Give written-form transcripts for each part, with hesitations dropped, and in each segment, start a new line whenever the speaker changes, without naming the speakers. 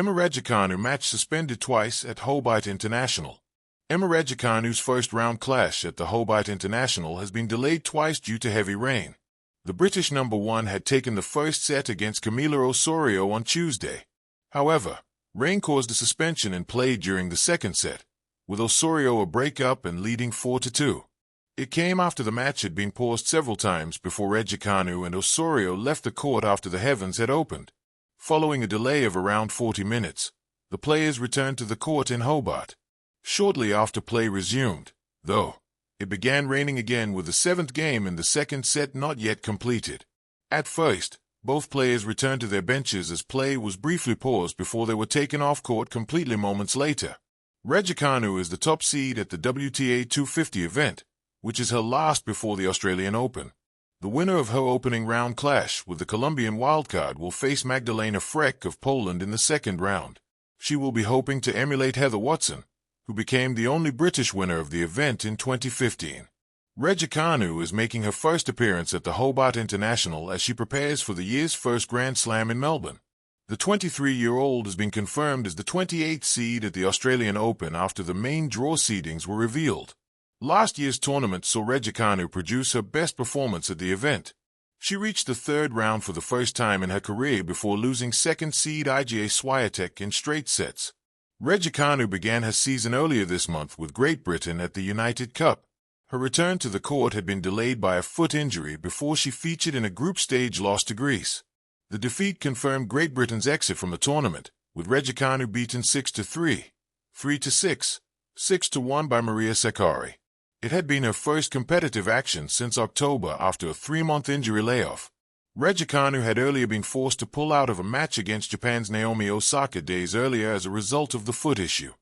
Raducanu match suspended twice at Hobart International. Raducanu's first-round clash at the Hobart International has been delayed twice due to heavy rain. The British #1 had taken the first set against Camila Osorio on Tuesday. However, rain caused a suspension in play during the second set, with Osorio a break-up and leading 4-2. It came after the match had been paused several times before Raducanu and Osorio left the court after the heavens had opened. Following a delay of around 40 minutes, the players returned to the court in Hobart. Shortly after play resumed, though, it began raining again with the seventh game in the second set not yet completed. At first, both players returned to their benches as play was briefly paused before they were taken off court completely moments later. Raducanu is the top seed at the WTA 250 event, which is her last before the Australian Open. The winner of her opening round clash with the Colombian wildcard will face Magdalena Frech of Poland in the second round. She will be hoping to emulate Heather Watson, who became the only British winner of the event in 2015. Raducanu is making her first appearance at the Hobart International as she prepares for the year's first Grand Slam in Melbourne. The 23-year-old has been confirmed as the 28th seed at the Australian Open after the main draw seedings were revealed. Last year's tournament saw Raducanu produce her best performance at the event. She reached the third round for the first time in her career before losing second seed Iga Swiatek in straight sets. Raducanu began her season earlier this month with Great Britain at the United Cup. Her return to the court had been delayed by a foot injury before she featured in a group stage loss to Greece. The defeat confirmed Great Britain's exit from the tournament, with Raducanu beaten 6-3, 3-6, 6-1 by Maria Sakkari. It had been her first competitive action since October after a 3-month injury layoff. Raducanu had earlier been forced to pull out of a match against Japan's Naomi Osaka days earlier as a result of the foot issue.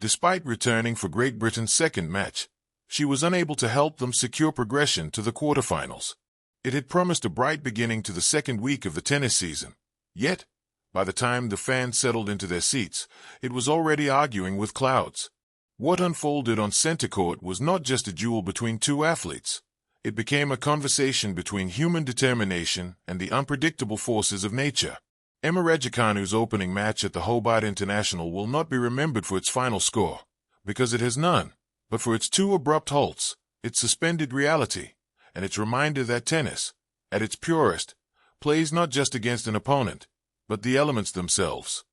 Despite returning for Great Britain's second match, she was unable to help them secure progression to the quarterfinals. It had promised a bright beginning to the second week of the tennis season. Yet, by the time the fans settled into their seats, it was already arguing with clouds. What unfolded on center court was not just a duel between two athletes. It became a conversation between human determination and the unpredictable forces of nature. Raducanu's opening match at the Hobart International will not be remembered for its final score, because it has none, but for its two abrupt halts, its suspended reality, and its reminder that tennis, at its purest, plays not just against an opponent, but the elements themselves.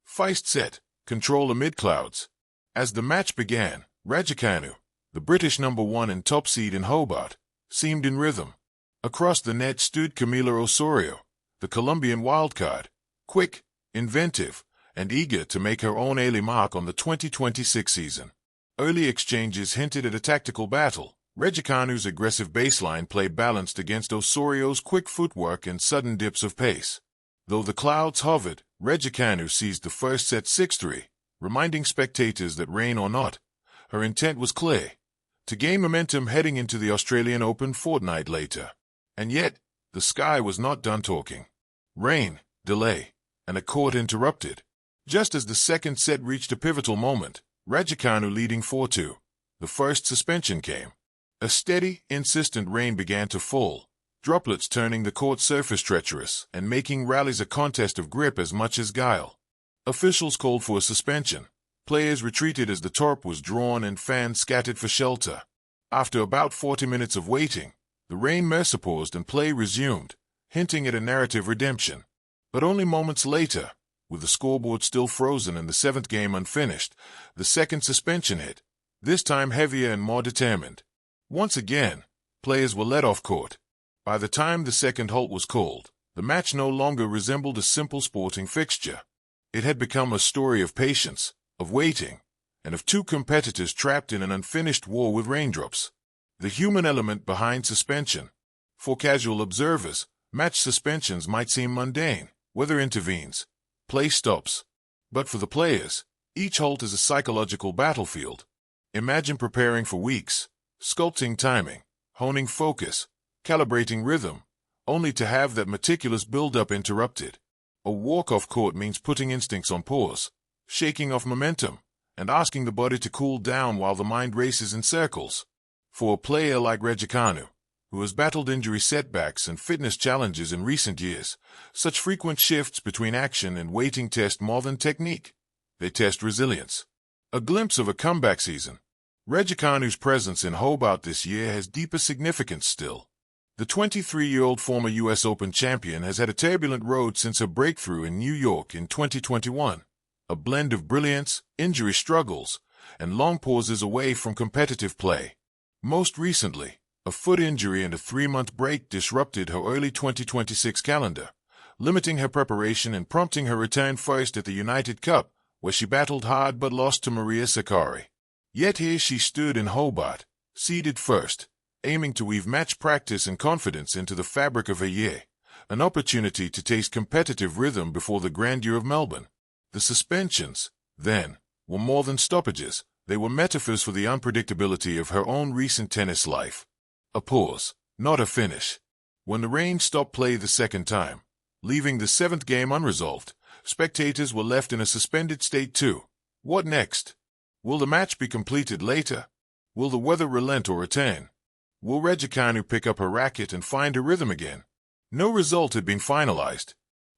Feist set, control amid clouds. As the match began, Raducanu, the British #1 and top seed in Hobart, seemed in rhythm. Across the net stood Camila Osorio, the Colombian wildcard, quick, inventive, and eager to make her own early mark on the 2026 season. Early exchanges hinted at a tactical battle. Raducanu's aggressive baseline play balanced against Osorio's quick footwork and sudden dips of pace. Though the clouds hovered, Raducanu seized the first set 6-3, reminding spectators that rain or not, her intent was clear: to gain momentum heading into the Australian Open fortnight later. And yet, the sky was not done talking. Rain, delay, and a court interrupted. Just as the second set reached a pivotal moment, Raducanu leading 4-2, the first suspension came. A steady, insistent rain began to fall, droplets turning the court surface treacherous and making rallies a contest of grip as much as guile. Officials called for a suspension. Players retreated as the torp was drawn and fans scattered for shelter. After about 40 minutes of waiting, the rain mercy paused and play resumed, hinting at a narrative redemption. But only moments later, with the scoreboard still frozen and the seventh game unfinished, the second suspension hit, this time heavier and more determined. Once again, players were let off court. By the time the second halt was called, the match no longer resembled a simple sporting fixture. It had become a story of patience, of waiting, and of two competitors trapped in an unfinished war with raindrops. The human element behind suspension. For casual observers, match suspensions might seem mundane. Weather intervenes, play stops. But for the players, each halt is a psychological battlefield. Imagine preparing for weeks, sculpting timing, honing focus, calibrating rhythm, only to have that meticulous build-up interrupted. A walk-off court means putting instincts on pause, shaking off momentum, and asking the body to cool down while the mind races in circles. For a player like Raducanu, who has battled injury setbacks and fitness challenges in recent years. Such frequent shifts between action and waiting test more than technique. They test resilience. A glimpse of a comeback season. Raducanu's presence in Hobart this year has deeper significance still. The 23-year-old former U.S. Open champion has had a turbulent road since her breakthrough in New York in 2021. A blend of brilliance, injury struggles, and long pauses away from competitive play. Most recently, a foot injury and a 3-month break disrupted her early 2026 calendar, limiting her preparation and prompting her return first at the United Cup, where she battled hard but lost to Maria Sakkari. Yet here she stood in Hobart, seeded first, aiming to weave match practice and confidence into the fabric of her year, an opportunity to taste competitive rhythm before the grandeur of Melbourne. The suspensions, then, were more than stoppages. They were metaphors for the unpredictability of her own recent tennis life. A pause, not a finish. When the rain stopped play the second time, leaving the 7th game unresolved, spectators were left in a suspended state too. What next? Will the match be completed later? Will the weather relent or return? Will Raducanu pick up her racket and find her rhythm again? No result had been finalized.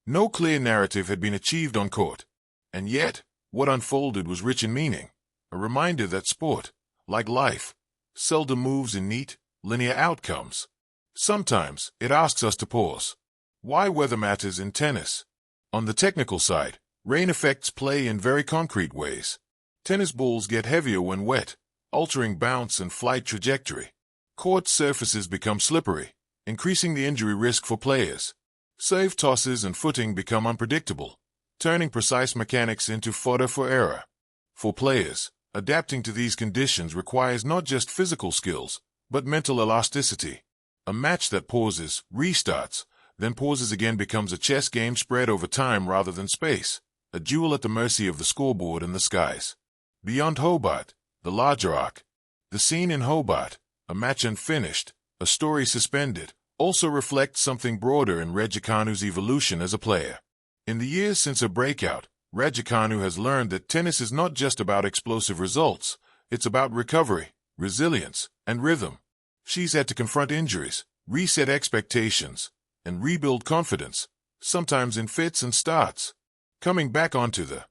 No clear narrative had been achieved on court. And yet, what unfolded was rich in meaning. A reminder that sport, like life, seldom moves in neat, linear outcomes. Sometimes, it asks us to pause. Why weather matters in tennis? On the technical side, rain affects play in very concrete ways. Tennis balls get heavier when wet, altering bounce and flight trajectory. Court surfaces become slippery, increasing the injury risk for players. Serve tosses and footing become unpredictable, turning precise mechanics into fodder for error. For players, adapting to these conditions requires not just physical skills, but mental elasticity. A match that pauses, restarts, then pauses again becomes a chess game spread over time rather than space, a duel at the mercy of the scoreboard and the skies. Beyond Hobart, the larger arc. The scene in Hobart, a match unfinished, a story suspended, also reflects something broader in Raducanu's evolution as a player. In the years since her breakout, Raducanu has learned that tennis is not just about explosive results, it's about recovery, resilience, and rhythm. She's had to confront injuries, reset expectations, and rebuild confidence, sometimes in fits and starts. Coming back onto the